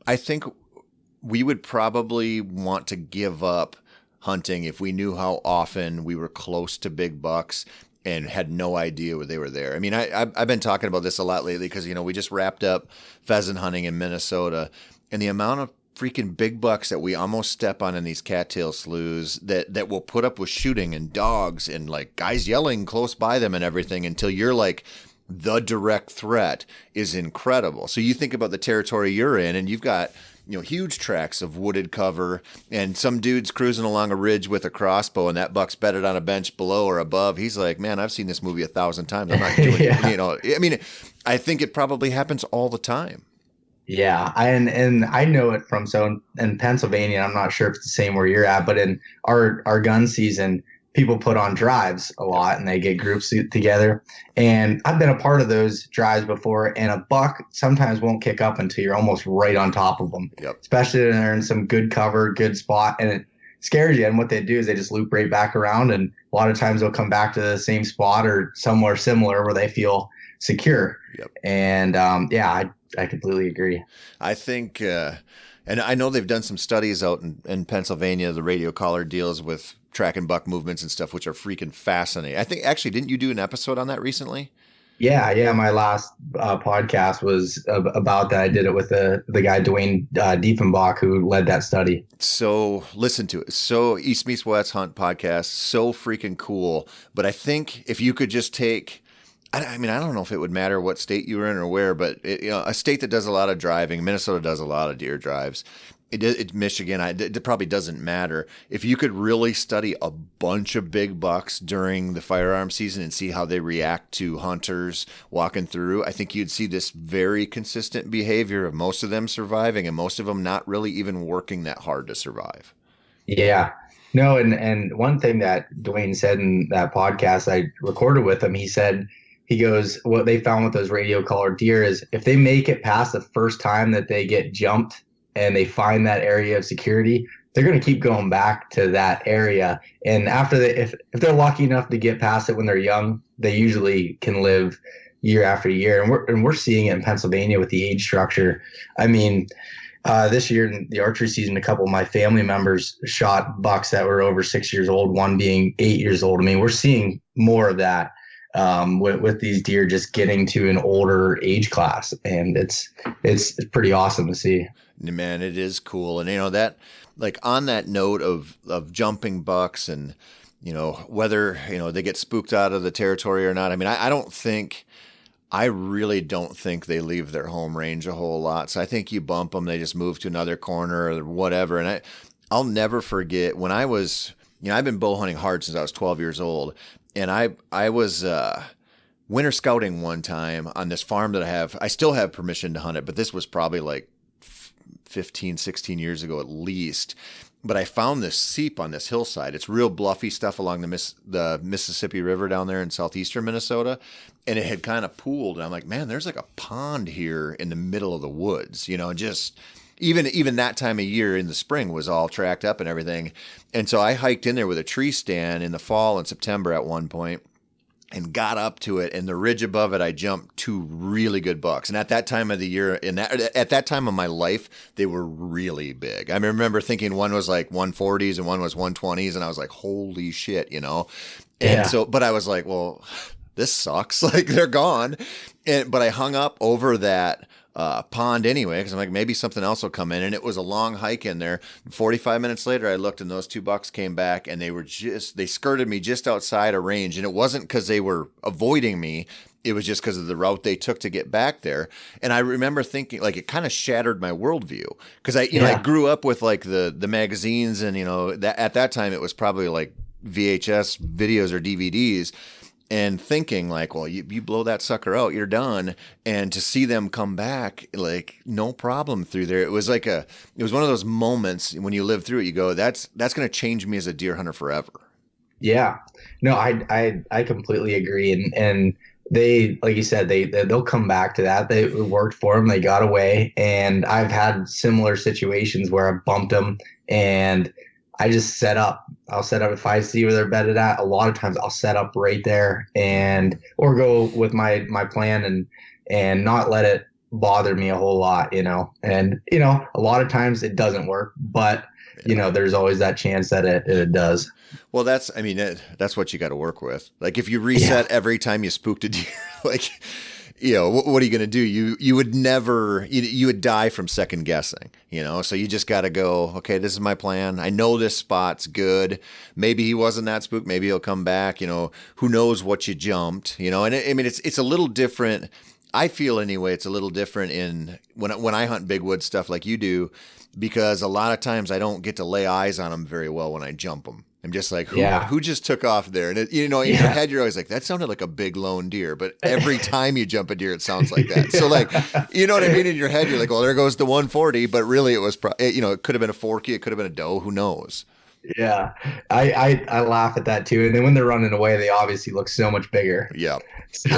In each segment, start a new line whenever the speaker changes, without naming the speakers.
I think we would probably want to give up hunting if we knew how often we were close to big bucks and had no idea where they were there. I mean, I've been talking about this a lot lately because, we just wrapped up pheasant hunting in Minnesota, and the amount of freaking big bucks that we almost step on in these cattail sloughs that will put up with shooting and dogs and like guys yelling close by them and everything until you're like the direct threat is incredible. So you think about the territory you're in and you've got, huge tracts of wooded cover and some dude's cruising along a ridge with a crossbow and that buck's bedded on a bench below or above. He's like, man, I've seen this movie 1,000 times. I'm not doing it. I mean, I think it probably happens all the time.
Yeah, and I know it from in Pennsylvania. I'm not sure if it's the same where you're at, but in our gun season, people put on drives a lot, and they get groups together. And I've been a part of those drives before, and a buck sometimes won't kick up until you're almost right on top of them.
Yep.
Especially when they're in some good cover, good spot, and it scares you. And what they do is they just loop right back around, and a lot of times they'll come back to the same spot or somewhere similar where they feel secure.
Yep.
And I completely agree.
I think, and I know they've done some studies out in Pennsylvania, the radio collar deals with tracking buck movements and stuff, which are freaking fascinating. I think, actually, didn't you do an episode on that recently?
Yeah. My last podcast was about that. I did it with the guy, Dwayne Diefenbach, who led that study.
So listen to it. So East Meets West Hunt podcast, so freaking cool. But I think if you could just take... I mean, I don't know if it would matter what state you were in or where, but a state that does a lot of driving, Minnesota does a lot of deer drives. Michigan, it probably doesn't matter. If you could really study a bunch of big bucks during the firearm season and see how they react to hunters walking through, I think you'd see this very consistent behavior of most of them surviving and most of them not really even working that hard to survive.
Yeah. No, and one thing that Dwayne said in that podcast I recorded with him, he goes, what they found with those radio collared deer is if they make it past the first time that they get jumped and they find that area of security, they're going to keep going back to that area. And after if they're lucky enough to get past it when they're young, they usually can live year after year. And we're seeing it in Pennsylvania with the age structure. I mean, this year in the archery season, a couple of my family members shot bucks that were over 6 years old, one being 8 years old. I mean, we're seeing more of that. With these deer just getting to an older age class, and it's pretty awesome to see.
Man, it is cool. And that, like, on that note of jumping bucks and whether they get spooked out of the territory or not, I mean, I really don't think they leave their home range a whole lot. So I think you bump them, they just move to another corner or whatever. And I'll never forget when I was, I've been bow hunting hard since I was 12 years old. And I was winter scouting one time on this farm that I still have permission to hunt it, but this was probably like 15, 16 years ago at least. But I found this seep on this hillside. It's real bluffy stuff along the Mississippi River down there in southeastern Minnesota. And it had kind of pooled. And I'm like, man, there's like a pond here in the middle of the woods, just... Even that time of year in the spring was all tracked up and everything. And so I hiked in there with a tree stand in the fall in September at one point and got up to it. And the ridge above it, I jumped two really good bucks. And at that time of the year, at that time of my life, they were really big. I remember thinking one was like 140s and one was 120s. And I was like, holy shit, And so, but I was like, well, this sucks. Like they're gone. But I hung up over that pond anyway, because I'm like, maybe something else will come in. And it was a long hike in there. 45 minutes later, I looked and those two bucks came back and they skirted me just outside of range. And it wasn't because they were avoiding me. It was just because of the route they took to get back there. And I remember thinking, like, it kind of shattered my worldview because I grew up with like the magazines and, at that time it was probably like VHS videos or DVDs. And thinking like, well, you blow that sucker out, you're done. And to see them come back, like no problem through there. It was one of those moments when you live through it, you go, that's going to change me as a deer hunter forever.
Yeah, no, I completely agree. And they, like you said, they'll come back to that. It worked for them. They got away. And I've had similar situations where I bumped them and I just set up. I'll set up if I see where they're bedded at. A lot of times I'll set up right there or go with my plan and not let it bother me a whole lot, and, a lot of times it doesn't work, but, there's always that chance that it does.
Well, that's what you got to work with. Like if you
Yeah.
reset every time you spooked a deer, like, what are you going to do? You would never, you would die from second guessing, so you just got to go, okay, this is my plan. I know this spot's good. Maybe he wasn't that spooked. Maybe he'll come back, who knows what you jumped, and it's a little different. I feel anyway, it's a little different in when I hunt big wood stuff like you do, because a lot of times I don't get to lay eyes on them very well when I jump them. I'm just like,
Yeah.
who just took off there? And in your head, you're always like, that sounded like a big lone deer. But every time you jump a deer, it sounds like that. So like, you know what I mean? In your head, you're like, well, there goes the 140. But really, it was, it could have been a forky. It could have been a doe. Who knows?
Yeah. I laugh at that too. And then when they're running away, they obviously look so much bigger.
Yeah.
So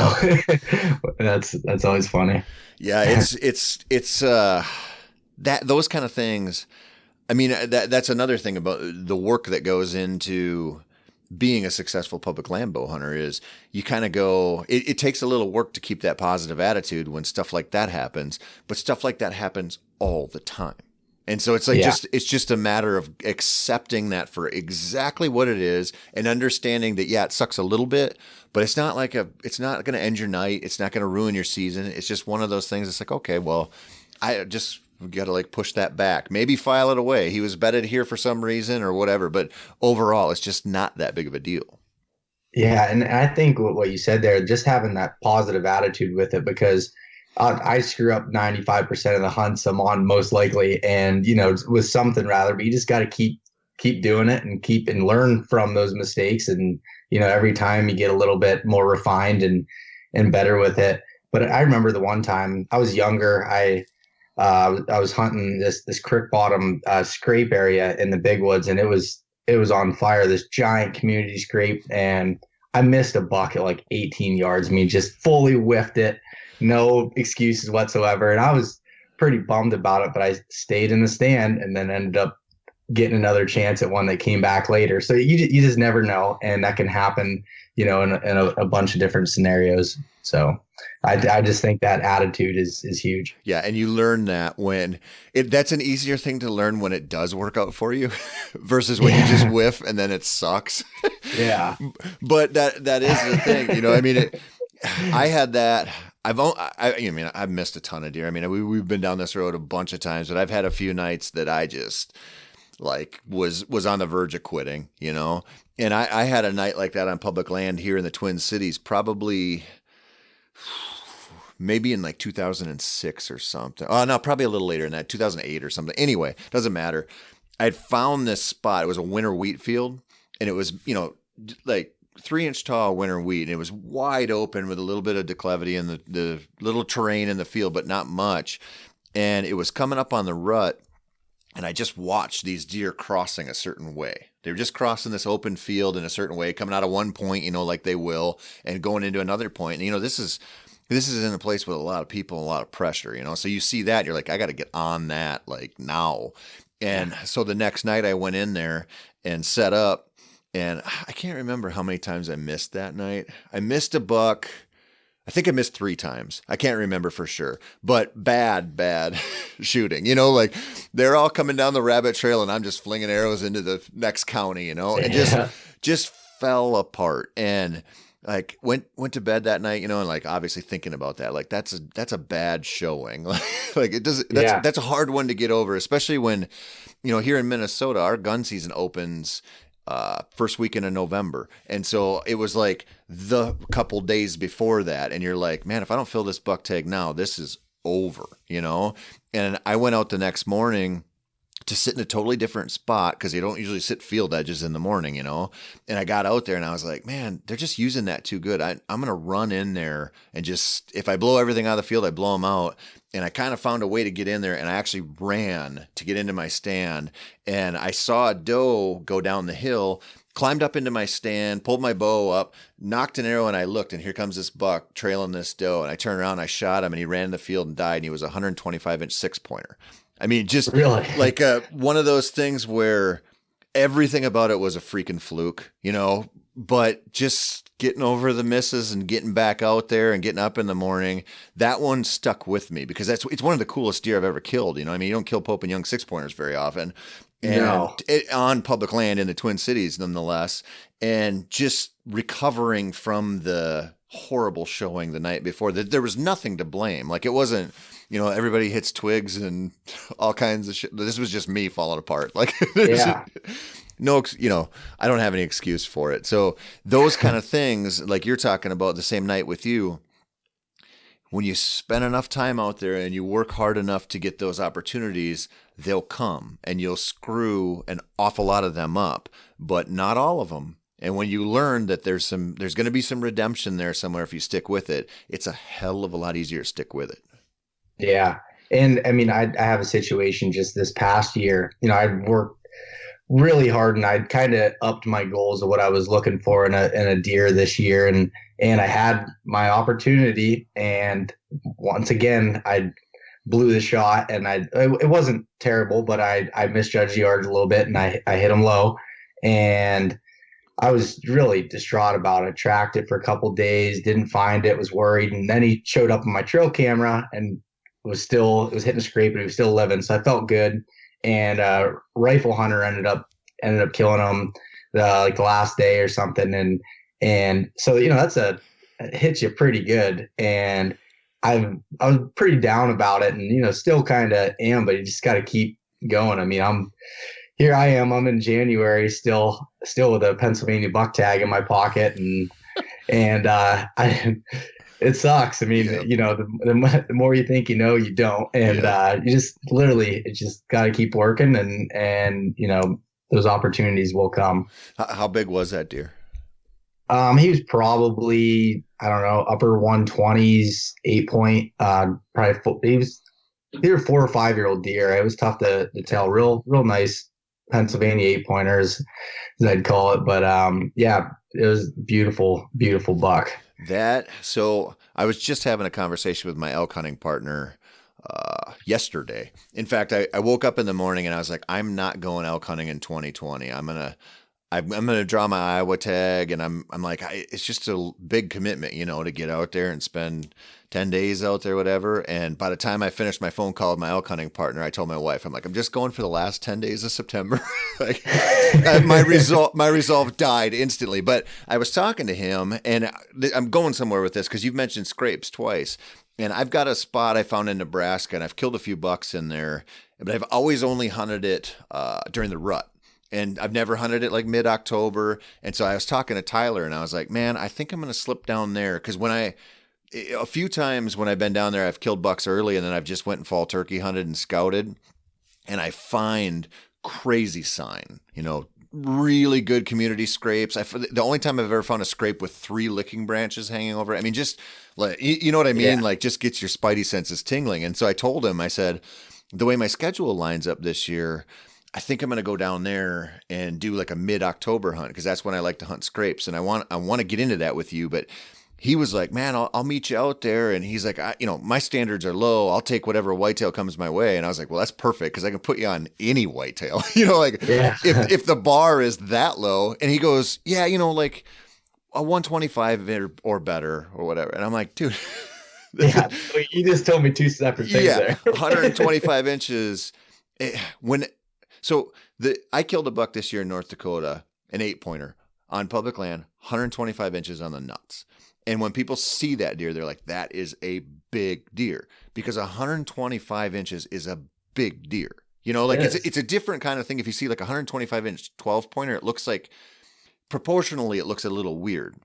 that's always funny.
Yeah. It's that those kind of things. I mean, that's another thing about the work that goes into being a successful public land bow hunter is you kind of go, it takes a little work to keep that positive attitude when stuff like that happens, but stuff like that happens all the time. And so it's like it's just a matter of accepting that for exactly what it is and understanding that, yeah, it sucks a little bit, but it's not going to end your night. It's not going to ruin your season. It's just one of those things. It's like, okay, well, we got to like push that back, maybe file it away. He was bedded here for some reason or whatever, but overall it's just not that big of a deal.
Yeah. And I think what you said there, just having that positive attitude with it, because I screw up 95% of the hunts I'm on most likely, and, with something rather, but you just got to keep doing it and learn from those mistakes. And, every time you get a little bit more refined and better with it. But I remember the one time I was younger, I was hunting this creek bottom scrape area in the big woods, and it was on fire, this giant community scrape, and I missed a buck at like 18 yards. I mean, just fully whiffed it, no excuses whatsoever, and I was pretty bummed about it. But I stayed in the stand, and then ended up getting another chance at one that came back later. So you just never know, and that can happen, in a bunch of different scenarios. So I just think that attitude is huge.
Yeah. And you learn that that's an easier thing to learn when it does work out for you versus when you just whiff and then it sucks.
Yeah.
But that is the thing, I mean, I had that. I've missed a ton of deer. I mean, we've been down this road a bunch of times, but I've had a few nights that I just like was on the verge of quitting, and I had a night like that on public land here in the Twin Cities, probably maybe in like 2006 or something. Oh, no, probably a little later than that, 2008 or something. Anyway, doesn't matter. I'd found this spot. It was a winter wheat field, and it was, like 3-inch tall winter wheat, and it was wide open with a little bit of declivity and the little terrain in the field, but not much. And it was coming up on the rut, and I just watched these deer crossing a certain way. They were just crossing this open field in a certain way, coming out of one point, like they will, and going into another point. And, this is in a place with a lot of people and a lot of pressure, So you see that, you're like, I got to get on that like now. And so the next night I went in there and set up, and I can't remember how many times I missed that night. I missed a buck. I think I missed 3 times. I can't remember for sure, but bad shooting, like they're all coming down the rabbit trail and I'm just flinging arrows into the next county, and just fell apart. And like went to bed that night, and like obviously thinking about that, like that's a bad showing. Like it doesn't, that's a hard one to get over, especially when, here in Minnesota, our gun season opens first weekend in November. And so it was like the couple days before that. And you're like, man, if I don't fill this buck tag now, this is over, And I went out the next morning to sit in a totally different spot, because they don't usually sit field edges in the morning, And I got out there and I was like, man, they're just using that too good. I'm going to run in there and just, if I blow everything out of the field, I blow them out. And I kind of found a way to get in there, and I actually ran to get into my stand, and I saw a doe go down the hill, climbed up into my stand, pulled my bow up, knocked an arrow, and I looked, and here comes this buck trailing this doe. And I turned around, I shot him, and he ran in the field and died. And he was a 125-inch 6-pointer. I mean, just
really
like one of those things where everything about it was a freaking fluke, but just getting over the misses and getting back out there and getting up in the morning, that one stuck with me because it's one of the coolest deer I've ever killed. You know, I mean, you don't kill Pope and Young 6-pointers very often, and
No.
on public land in the Twin Cities, nonetheless, and just recovering from the horrible showing the night before. That there was nothing to blame. Like, it wasn't, everybody hits twigs and all kinds of shit. This was just me falling apart. Like,
Yeah.
no, I don't have any excuse for it. So those kind of things, like you're talking about the same night with you, when you spend enough time out there and you work hard enough to get those opportunities, they'll come, and you'll screw an awful lot of them up, but not all of them. And when you learn that there's going to be some redemption there somewhere if you stick with it, it's a hell of a lot easier to stick with it.
Yeah. And I mean, I have a situation just this past year. I'd worked really hard, and I'd kind of upped my goals of what I was looking for in a deer this year. And I had my opportunity, and once again, I blew the shot, and it wasn't terrible, but I misjudged the yards a little bit, and I hit them low, and I was really distraught about it. Tracked it for a couple of days, didn't find it, was worried, and then he showed up on my trail camera and it was hitting a scrape, but he was still living, so I felt good. And rifle hunter ended up killing him like the last day or something, and so it hits you pretty good. And I was pretty down about it, and still kind of am, but you just got to keep going. I mean, I'm in January still with a Pennsylvania buck tag in my pocket, and it sucks. I mean, the more you think you don't, and you just got to keep working, and those opportunities will come.
How big was that deer?
He was probably, I don't know, upper 120s, 8-point. He was either 4 or 5-year-old deer. It was tough to tell. Real nice Pennsylvania 8-pointers, as I'd call it. But yeah, it was beautiful buck.
So I was just having a conversation with my elk hunting partner yesterday. In fact, I woke up in the morning and I was like, I'm not going elk hunting in 2020. I'm gonna draw my Iowa tag, and I'm like, it's just a big commitment, to get out there and spend 10 days out there, whatever. And by the time I finished my phone call with my elk hunting partner, I told my wife, I'm like, I'm just going for the last 10 days of September. Like, my resolve died instantly. But I was talking to him, and I'm going somewhere with this because you've mentioned scrapes twice. And I've got a spot I found in Nebraska, and I've killed a few bucks in there, but I've always only hunted it during the rut. And I've never hunted it like mid-October. And so I was talking to Tyler, and I was like, man, I think I'm going to slip down there. Because a few times when I've been down there, I've killed bucks early, and then I've just went and fall turkey hunted and scouted. And I find crazy sign, really good community scrapes. The only time I've ever found a scrape with 3 licking branches hanging over it, I mean, just like, you know what I mean?
Yeah.
Like, just gets your spidey senses tingling. And so I told him, I said, the way my schedule lines up this year, I think I'm going to go down there and do like a mid-October hunt, because that's when I like to hunt scrapes. And I want to get into that with you. But he was like, man, I'll meet you out there. And he's like, my standards are low. I'll take whatever whitetail comes my way. And I was like, well, that's perfect, because I can put you on any whitetail.
Yeah.
if the bar is that low. And he goes, yeah, like a 125 or better or whatever. And I'm like, dude.
Yeah. You just told me 2 separate things there.
125 inches. So I killed a buck this year in North Dakota, an 8-pointer on public land, 125 inches on the nuts. And when people see that deer, they're like, that is a big deer, because 125 inches is a big deer. It's a different kind of thing. If you see like a 125 inch 12-pointer, it looks like proportionally, it looks a little weird.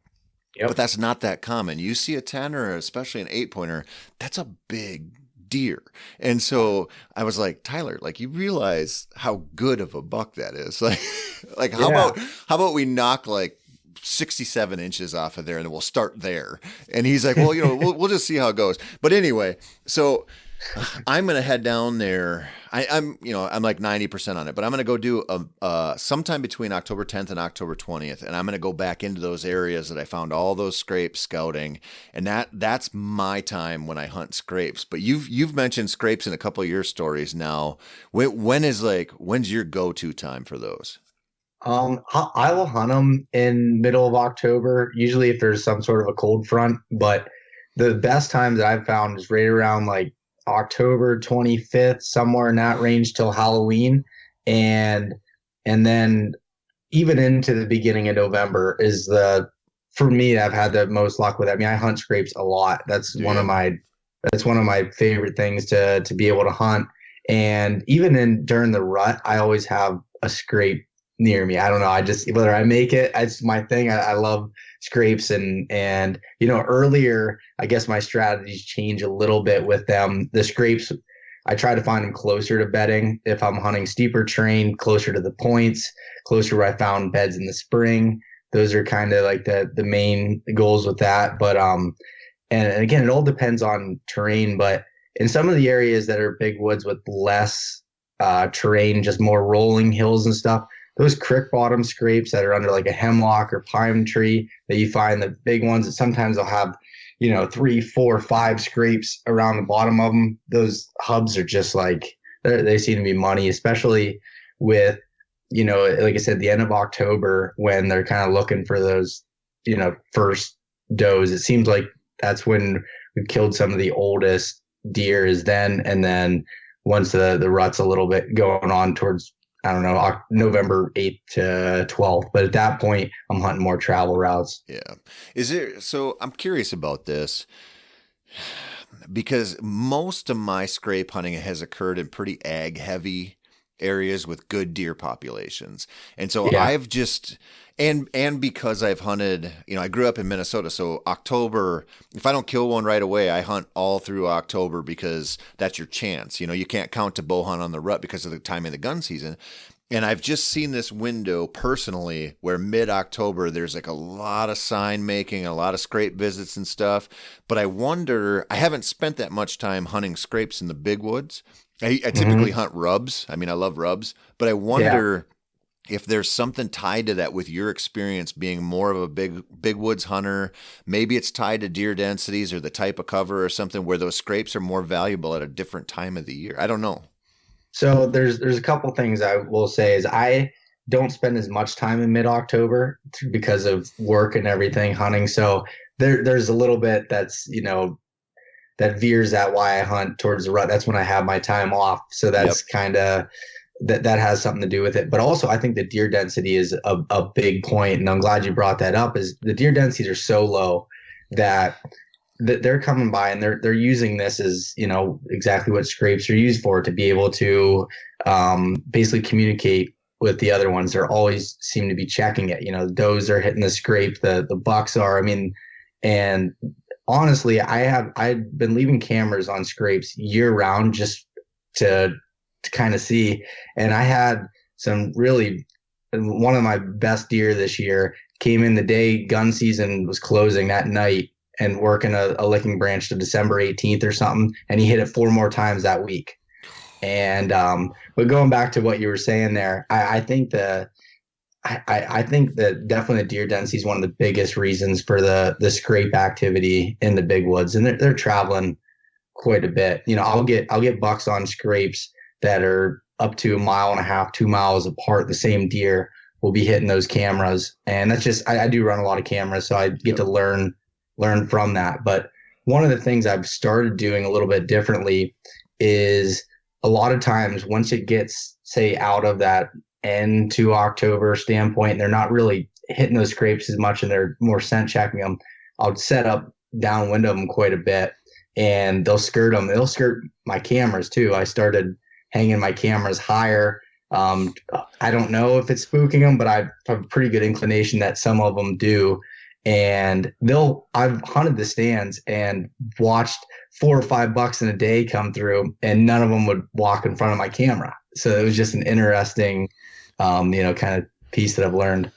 Yep. But that's not that common. You see a 10 or especially an 8-pointer, that's a big deer. And so I was like, Tyler, like, you realize how good of a buck that is. Like how about we knock like 67 inches off of there and we'll start there. And he's like, well, we'll just see how it goes. But anyway, so I'm going to head down there. I'm like 90% on it, but I'm going to go do sometime between October 10th and October 20th. And I'm going to go back into those areas that I found all those scrapes scouting. And that's my time when I hunt scrapes. But you've mentioned scrapes in a couple of your stories now. When's your go-to time for those?
I will hunt them in middle of October, usually if there's some sort of a cold front. But the best times that I've found is right around like October 25th, somewhere in that range till Halloween, and then even into the beginning of November is the for me I've had the most luck with it. I mean, I hunt scrapes a lot.
Do you?
That's one of my favorite things to be able to hunt. And even in during the rut, I always have a scrape near me. I don't know. I just whether I make it, it's my thing. I love scrapes and earlier I guess my strategies change a little bit with them. The scrapes I try to find them closer to bedding. If I'm hunting steeper terrain, closer to the points, closer where I found beds in the spring. Those are kind of like the main goals with that. But and again, it all depends on terrain. But in some of the areas that are big woods with less terrain, just more rolling hills and stuff, those creek bottom scrapes that are under like a hemlock or pine tree that you find the big ones that sometimes they'll have, 3, 4, 5 scrapes around the bottom of them. Those hubs are just like, they seem to be money, especially with, like I said, the end of October when they're kind of looking for those, first does. It seems like that's when we've killed some of the oldest deer is then. And then once the rut's a little bit going on towards, I don't know, November 8th to 12th. But at that point, I'm hunting more travel routes.
Yeah. So I'm curious about this because most of my scrape hunting has occurred in pretty ag heavy areas with good deer populations. And so
Yeah.
I've just, and because I've hunted, I grew up in Minnesota. So October, if I don't kill one right away, I hunt all through October because that's your chance. You can't count to bow hunt on the rut because of the time of the gun season. And I've just seen this window personally where mid-October, there's like a lot of sign making, a lot of scrape visits and stuff. But I wonder, I haven't spent that much time hunting scrapes in the big woods. I typically hunt rubs. I mean, I love rubs, but I
Yeah.
wonder if there's something tied to that with your experience being more of a big woods hunter. Maybe it's tied to deer densities or the type of cover or something where those scrapes are more valuable at a different time of the year. I don't know.
So there's a couple things I will say is I don't spend as much time in mid-October because of work and everything hunting. So there's a little bit that's, that veers that why I hunt towards the rut. That's when I have my time off. So that's kind of that has something to do with it. But also I think the deer density is a big point. And I'm glad you brought that up is the deer densities are so low that they're coming by and they're using this as, exactly what scrapes are used for to be able to basically communicate with the other ones. They're always seem to be checking it. The does are hitting the scrape, the bucks are, and honestly, I've been leaving cameras on scrapes year round just to kind of see. And I had some really one of my best deer this year came in the day gun season was closing that night and working a licking branch to December 18th or something, and he hit it 4 more times that week. And but going back to what you were saying there, I think I think that definitely the deer density is one of the biggest reasons for the scrape activity in the big woods, and they're traveling quite a bit. I'll get bucks on scrapes that are up to 1.5 miles, 2 miles apart. The same deer will be hitting those cameras, and that's just I do run a lot of cameras, so I get to learn from that. But one of the things I've started doing a little bit differently is a lot of times once it gets say out of that end to October standpoint, they're not really hitting those scrapes as much and they're more scent checking them. I'll set up downwind of them quite a bit and they'll skirt them. They'll skirt my cameras too. I started hanging my cameras higher. I don't know if it's spooking them, but I have a pretty good inclination that some of them do. And I've hunted the stands and watched 4 or 5 bucks in a day come through and none of them would walk in front of my camera. So it was just an interesting, kind of piece that I've learned.